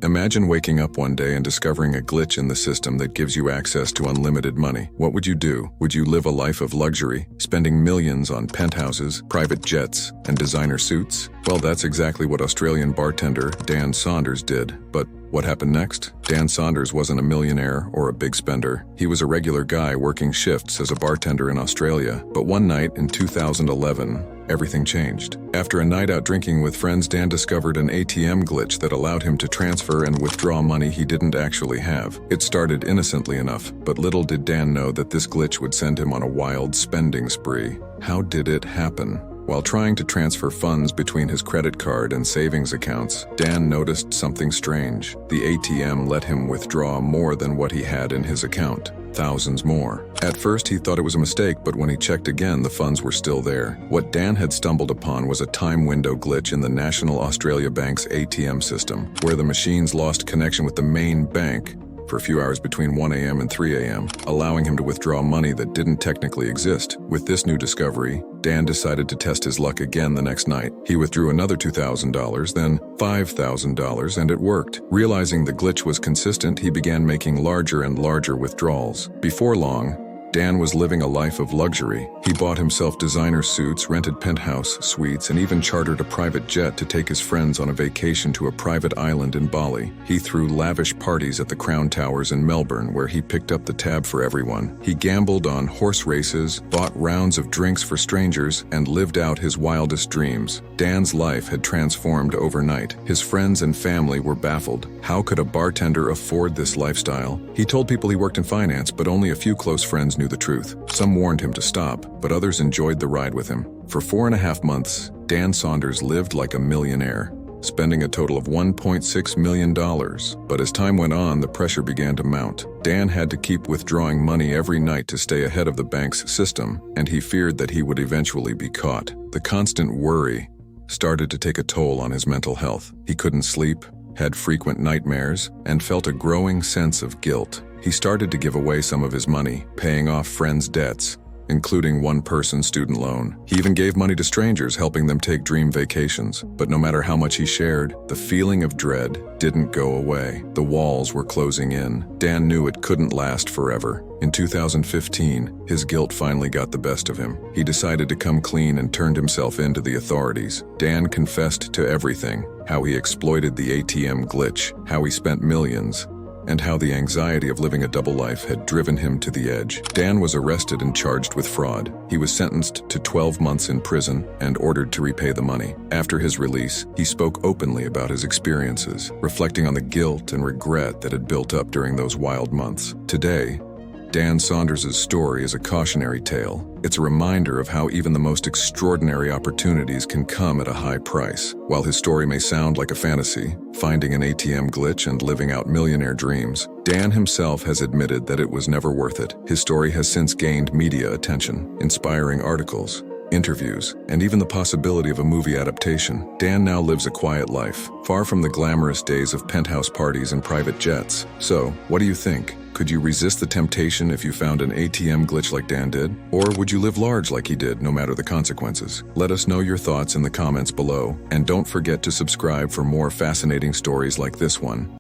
Imagine waking up one day and discovering a glitch in the system that gives you access to unlimited money. What would you do? Would you live a life of luxury, spending millions on penthouses, private jets, and designer suits? Well, that's exactly what Australian bartender Dan Saunders did. But what happened next? Dan Saunders wasn't a millionaire or a big spender. He was a regular guy working shifts as a bartender in Australia. But one night in 2011, everything changed. After a night out drinking with friends, Dan discovered an ATM glitch that allowed him to transfer and withdraw money he didn't actually have. It started innocently enough, but little did Dan know that this glitch would send him on a wild spending spree. How did it happen? While trying to transfer funds between his credit card and savings accounts, Dan noticed something strange. The ATM let him withdraw more than what he had in his account. Thousands more. At first he thought it was a mistake, but when he checked again, the funds were still there. What Dan had stumbled upon was a time window glitch in the National Australia Bank's ATM system, where the machines lost connection with the main bank for a few hours between 1 a.m. and 3 a.m., allowing him to withdraw money that didn't technically exist. With this new discovery, Dan decided to test his luck again the next night. He withdrew another $2,000, then $5,000, and it worked. Realizing the glitch was consistent, he began making larger and larger withdrawals. Before long, Dan was living a life of luxury. He bought himself designer suits, rented penthouse suites, and even chartered a private jet to take his friends on a vacation to a private island in Bali. He threw lavish parties at the Crown Towers in Melbourne, where he picked up the tab for everyone. He gambled on horse races, bought rounds of drinks for strangers, and lived out his wildest dreams. Dan's life had transformed overnight. His friends and family were baffled. How could a bartender afford this lifestyle? He told people he worked in finance, but only a few close friends knew the truth. Some warned him to stop, but others enjoyed the ride with him. For 4.5 months, Dan Saunders lived like a millionaire, spending a total of $1.6 million. But as time went on, the pressure began to mount. Dan had to keep withdrawing money every night to stay ahead of the bank's system, and he feared that he would eventually be caught. The constant worry started to take a toll on his mental health. He couldn't sleep, had frequent nightmares, and felt a growing sense of guilt. He started to give away some of his money, paying off friends' debts, including one person's student loan. He even gave money to strangers, helping them take dream vacations. But no matter how much he shared, the feeling of dread didn't go away. The walls were closing in. Dan knew it couldn't last forever. In 2015, his guilt finally got the best of him. He decided to come clean and turned himself in to the authorities. Dan confessed to everything: how he exploited the ATM glitch, how he spent millions, and how the anxiety of living a double life had driven him to the edge. Dan was arrested and charged with fraud. He was sentenced to 12 months in prison and ordered to repay the money. After his release, he spoke openly about his experiences, reflecting on the guilt and regret that had built up during those wild months. Today, Dan Saunders' story is a cautionary tale. It's a reminder of how even the most extraordinary opportunities can come at a high price. While his story may sound like a fantasy, finding an ATM glitch and living out millionaire dreams, Dan himself has admitted that it was never worth it. His story has since gained media attention, inspiring articles, interviews, and even the possibility of a movie adaptation. Dan now lives a quiet life, far from the glamorous days of penthouse parties and private jets. So, what do you think? Could you resist the temptation if you found an ATM glitch like Dan did? Or would you live large like he did, no matter the consequences? Let us know your thoughts in the comments below, and don't forget to subscribe for more fascinating stories like this one.